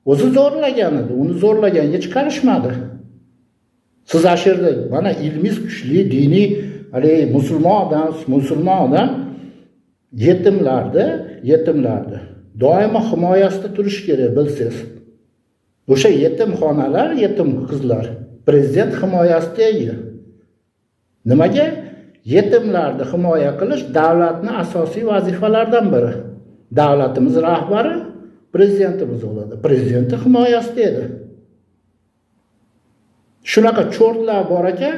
O'zi zo'rlagan edi, uni zo'rlaganga chiqarishmadi. Siz ashirda mana ilmingiz kuchli, diniy, haligi musulmon odam yetimlarni doimo himoyasida turish kerak, bilsangiz. O'sha yetimxonalar, yetim qizlar prezident himoyasida edi. Nimaga? Yetimlarni himoya qilish davlatning asosiy vazifalaridan biri. Davlatimiz rahbari prezidentimiz bo'ladi. Prezidenti himoyasida edi. Shunaqa cho'rtlar bor ekan,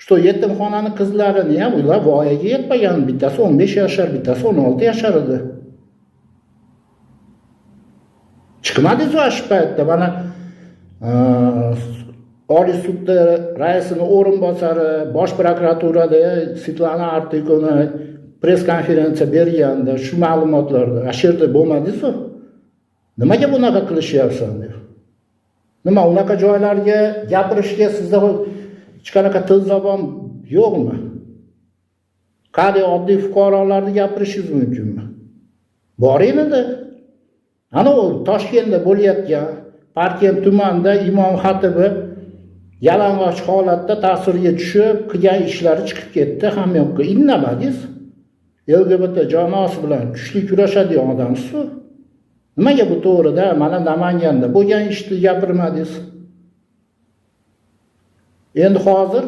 shu yetimxonaning qizlarini ham ular voyaga yetmagan, bittasi 15 yashar, bittasi 16 yashar edi. Chiqmadingiz o'sha paytda mana Oliy sudda raisining o'rinbosari, Bosh prokuraturada Svetlana Artikovna press konferensiya berganda shu ma'lumotlarda ashirda bo'lmadingiz-ku. Nimaga bunaqa qilishyapsan deb. Nima unaqa joylarga gapirishga sizda hech qanaqa til zabon yo'qmi? Qanday oddiy fuqarolarni gapirishingiz mumkinmi? Boring edi. Ana u Toshkentda bo'layotgan Parkent tumanida imom xatibi yalang'och holatda ta'sirga tushib, qilgan ishlari chiqib ketdi hamma yoqqa. Indamadingiz. LGBT jamoasi bilan kuchli kurashadigan odamsiz-ku. Nimaga bu to'g'rida mana Namanganda bo'lgan ishni gapirmadingiz? Endi hozir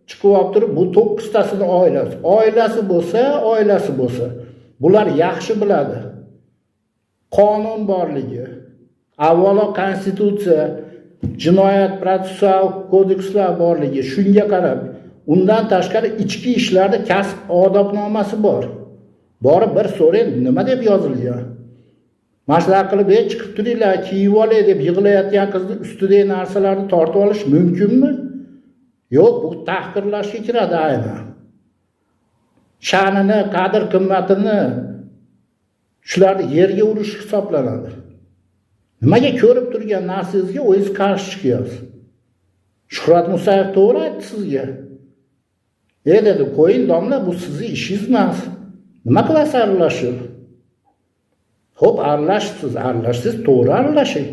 chiqib olib turib bu 9 tasini oilasi bo'lsa, bular yaxshi biladi. Qonun borligi, avvalo konstitutsiya, jinoyat protsessual kodekslar borligi, shunga qarab, undan tashqari ichki ishlarda kasb odobnomasi bor. Borib bir so'rang, nima deb yozilgan? Maslahat qilib, chiqib turinglar, kiyib olay deb yig'layotgan qizni ustidagi narsalarni tortib olish mumkinmi? Yo'q, bu tahqirlashga kiradi aynan. Sha'nini, qadr-qimmatini shularni yerga urish hisoblanadi. Nimaga ko'rib turgan narsangizga o'zingiz qarshi chiqyapsiz? Shuhrat Musayev to'g'ri aytdi sizga. Dedi, qo'ying domla, bu sizning ishingiz emas. Nima qilasiz aralashib? Xo'p, aralashsiz, to'g'ri aralashing.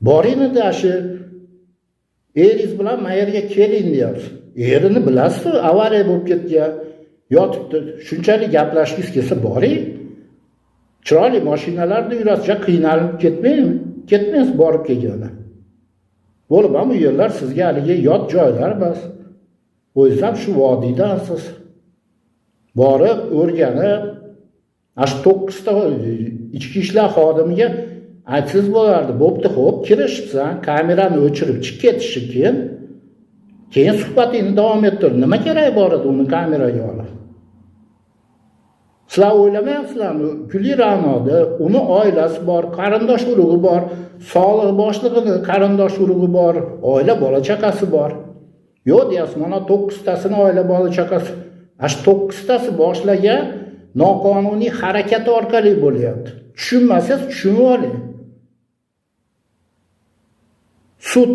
Boring edi shu eringiz bilan mayerga keling deyapsiz. Erini bilasiz, avariya bo'lib ketgan, yotibdi. Shunchalik gaplashgingiz kelsa boring. Chiroyli mashinalarda yurasiz, qiynalib ketmaysiz borib kelganda. Bo'lib ham u yerlar sizga haligi yot joylar emas. O'zingiz ham shu vodiydansiz. Borib, o'rganib, shu 9 ta ichki ishlar xodimiga aytsangiz bo'lardi. Bo'pti, xo'p, kirishibsan, kamerani o'chirib chiqib ketishi keyin suhbatingni davom ettir. Nima kerak bor edi uni kameraga olib? Sizlar o'ylamayapsizlarmi? Guli Ra'noda uni oilasi bor, qarindosh urug'i bor, soliq boshlig'ining qarindosh urug'i bor, oila bola chaqasi bor. Yo'q deyapsiz, mana 9 tasini oila bola chaqasi. Shu 9 tasi boshlagan noqonuniy harakat orqali bo'lyapti. Tushunmasangiz tushunib oling. Sud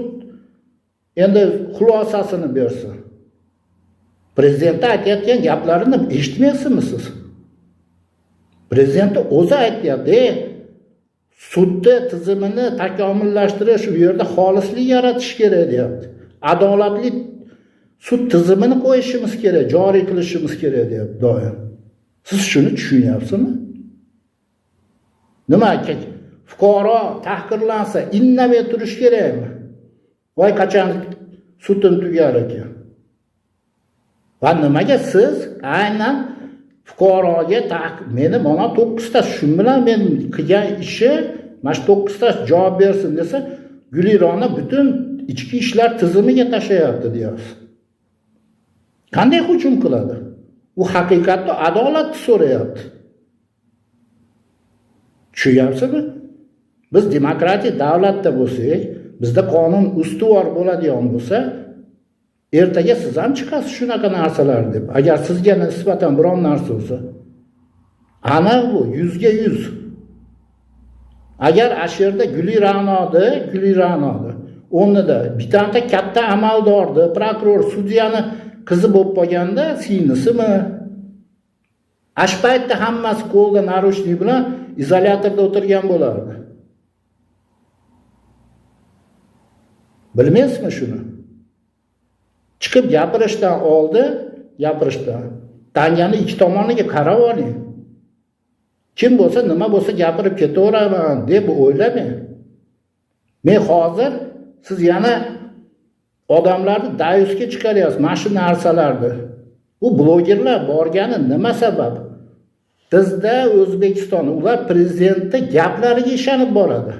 endi xulosasini bersin. Prezident aytayotgan gaplarini eshitmaysizmi siz? Prezident o'zi aytayapti, sudda tizimini takomillashtirish, u yerda xolislik yaratish kerak deyapti. Adolatli sud tizimini qo'yishimiz kerak, joriy qilishimiz kerak deyapti doim. Siz shuni tushunyapsizmi? Nima kerak? Fuqaro tahqirlansa, indamay turish kerakmi? Voy qachon suddan tugar ekan. Va nimaga siz aynan fuqaroga meni mana 9 ta shu bilan men qilgan ishi mana shu 9 ta javob bersin desa, Gulirona butun ichki ishlar tizimiga tashlayapti deyapsiz. Qanday hujum qiladi? U haqiqatda adolatni so'rayapti. Tushunyapsizmi? Biz demokratik davlatda bo'lsak, bizda qonun ustuvor bo'ladigan bo'lsa, ertaga siz ham chiqasiz shunaqa narsalar deb. Agar sizga nisbatan biron narsa bo'lsa, ana bu 100 ga 100. Agar ashirda Gulira'nodi o'rnida bittanta katta amaldorni, prokuror, sudyani qizi bo'lib qolganda, singlisimi? Ash paytda hammasi qo'lda narushnik bilan izolyatorda o'tirgan bo'lardi. Bilmaysizmi shuni? Chiqib gapirishdan oldin, tangani ikki tomoniga qarab oling. Kim bo'lsa, nima bo'lsa gapirib ketaveraman deb o'ylamang. Men hozir siz yana odamlarni dayusga chiqaryapsiz, mana shu narsalarni. Bu blogerlar borgani nima sabab? Bizda O'zbekiston, ular prezidentda gaplariga ishonib boradi.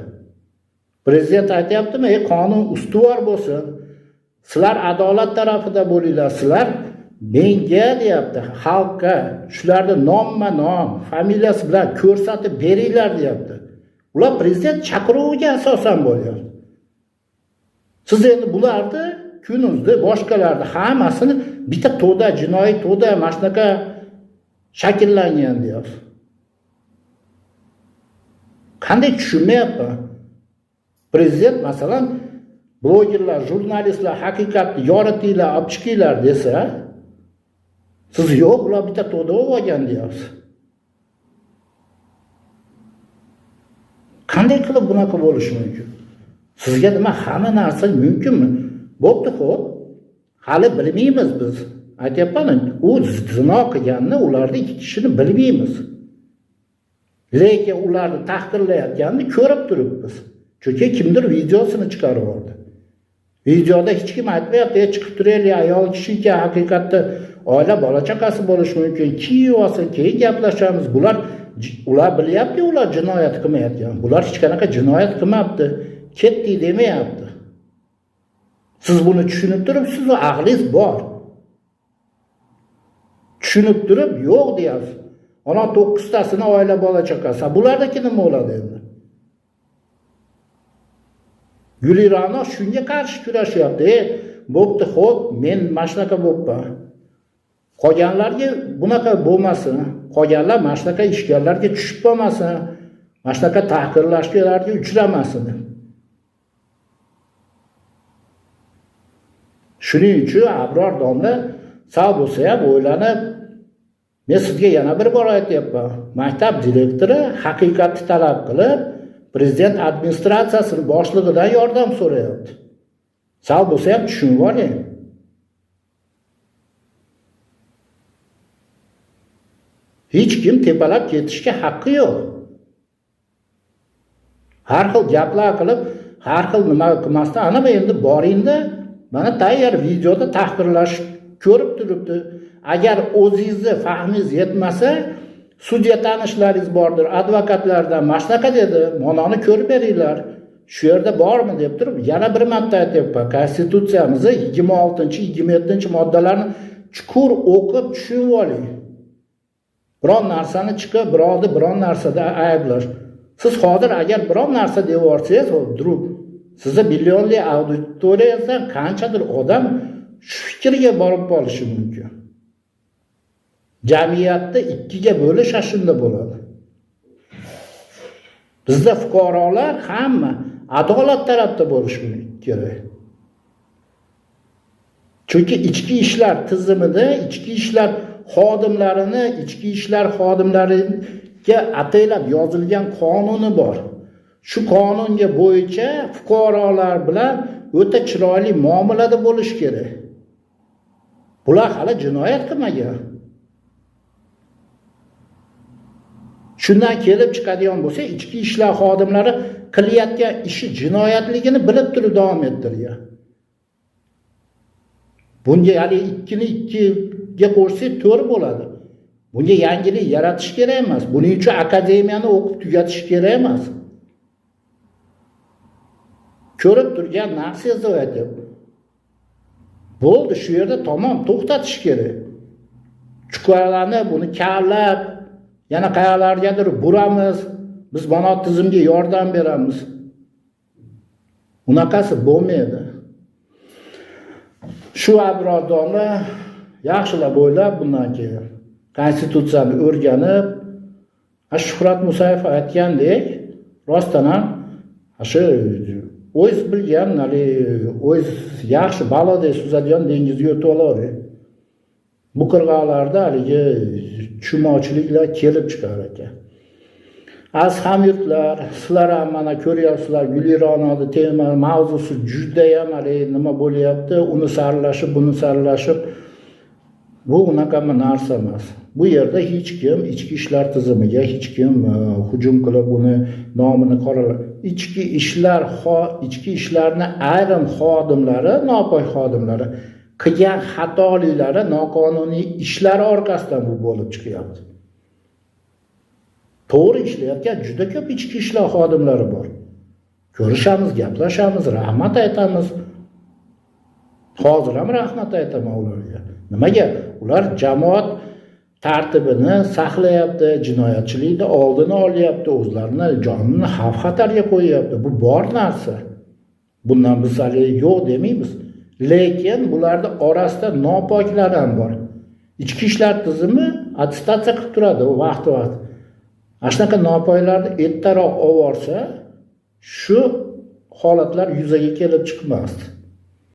Prezident aytayaptimi, qonun ustuvor bo'lsin. Sizlar adolat tarafida bo'linglar. Sizlar menga deyapti, xalqqa shularni nomma-nom, familiyasi bilan ko'rsatib beringlar deyapti. Ular prezident chaqiruviga asosan bo'lyapti. Siz endi bularni kunimizda boshqalarni hammasini bitta to'da, jinoiy to'da mana shunaqa shakllangan deyapsiz. Qanday tushunmayapman? Prezident masalan blogerlar, jurnalistlar haqiqatni yoritinglar, olib chiqinglar desa, siz yo'q, ular bitta to'da olgan deyapsiz. Qanday qilib bunaqa bo'lishi mumkin? Sizga nima hamma narsa mumkinmi? Bo'pti, xo'p. Hali bilmaymiz biz. Aytayapman, u zino qilganini ularni ikki kishini bilmaymiz. Lekin ularni tahqirlayotganini ko'rib turibmiz. Chunki kimdir videosini chiqarib oldi. Videoda hech kim aytmayapti, chiqib turaylik, ayol kishi ekan, haqiqatda oila bola chaqasi bo'lishi mumkin. Kiyib olsin, keyin gaplashamiz. Ular bilyapti, ular jinoyat qilmayotgan. Bular hech qanaqa jinoyat qilmabdi. Ketdi demayapti. Siz buni tushunib turibsiz, aqlingiz bor. Tushunib turib, yo'q deyapsiz. Ona 9 tasini oila bola chaqasi. Bulardaki nima bo'ladi endi? Gulirano shunga qarshi kurashyapti. Bo'pti, xo'p, men mashnaqa bo'pman. Qolganlarga bunaqa bo'lmasin. Qolganlar mashnaqa ishgallarga tushib qolmasin. Mashnaqa tahqirlashlarga uchramasin. Shuning uchun Abror domla sal bo'lsa ham o'ylanib, men sizga yana bir bor aytayapman. Maktab direktori haqiqatni talab qilib, prezident administratsiyasining boshlig'idan yordam so'rayapti. Sal bo'lsa ham tushunib oling. Hech kim tepalab ketishga haqqi yo'q. Har xil gaplar qilib, har xil nima qilmasdan, ana endi boringda, mana tayyor videoda tahqirlash ko'rib turibdi. Agar o'zingizni fahmingiz yetmasa, sudya tanishlaringiz bordir, advokatlardan mashnaqa dedi, mononi ko'rib beringlar. Shu yerda bormi deb turib, yana bir marta aytayapman, Konstitutsiyamizni 26-27-moddalarni chuqur o'qib tushunib oling. Biron narsani chiqib, biron narsada ayblash. Siz hozir agar biron narsa deb yorsangiz, durib, sizni millionli auditoriyasidan qanchadir odam shu fikrga borib qolishi mumkin. Jamiyatda ikkiga bo'lish shunda bo'ladi. Bizda fuqarolar hamma adolat tarafda bo'lishi kerak. Chunki ichki ishlar tizimida ichki ishlar xodimlariga ataylab yozilgan qonuni bor. Shu qonunga bo'yicha fuqarolar bilan o'ta chiroyli muomalada bo'lish kerak. Bular hali jinoyat qilmagan. Shundan kelib chiqadigan bo'lsa, ichki ishlar xodimlari qilayotgan ishi jinoyatligini bilib turib davom ettirgan. Bunga ya'ni 2 ni 2 ga qo'shsak 4 bo'ladi. Bunga yangilik yaratish kerak emas. Buning uchun akademiyani o'qib tugatish kerak emas. Ko'rib turgan narsangizni aytyapman. Bo'ldi, shu yerda tamom to'xtatish kerak. Chuqurlanib, buni kavlab, yana qayoqlargadir buramiz. Biz mana tizimga yordam beramiz. Unaqasi bo'lmaydi. Shu abrodonlar yaxshilab o'ylab bundan keyin konstitutsiyani o'rganib, Shuhrat Musayev aytgandek, rostdan ham shu o'z bilgan, o'z yaxshi balodek suzadigan dengizga o'tib olavering. Bu qirg'oqlarda haligi tushunmovchiliklar kelib chiqar ekan. Az hamyurtlar, sizlar ham mana ko'ryapsizlar, Gulironodi tema mavzusi judayam nima bo'lyapti, uni saralashib, buni saralashib, bu unaqa narsa emas. Bu yerda hech kim ichki ishlar tizimiga hech kim hujum qilib uni nomini qoralab, ichki ishlarni ayrim xodimlari, nopoy xodimlari qilgan xatoliklari, noqonuniy ishlar orqasidan bu bo'lib chiqyapti. To'g'ri ishlayotgan juda ko'p ichki ishlar xodimlari bor. Ko'rishamiz, gaplashamiz, rahmat aytamiz. Hozir ham rahmat aytaman ularga. Nimaga? Ular jamoat tartibini saqlayapti, jinoyatchilikni oldini olyapti, o'zlarini jonini xavf-xatarga qo'yyapti. Bu bor narsa. Bundan biz hali yo'q demaymiz. Lekin bularning orasida nopoklar ham bor. Ichki ishlar tizimi attestatsiya qilib turadi vaqt-vaqt. Shunaqa nopoylarni ertaroq olib borsa, shu holatlar yuzaga kelib chiqmasdi.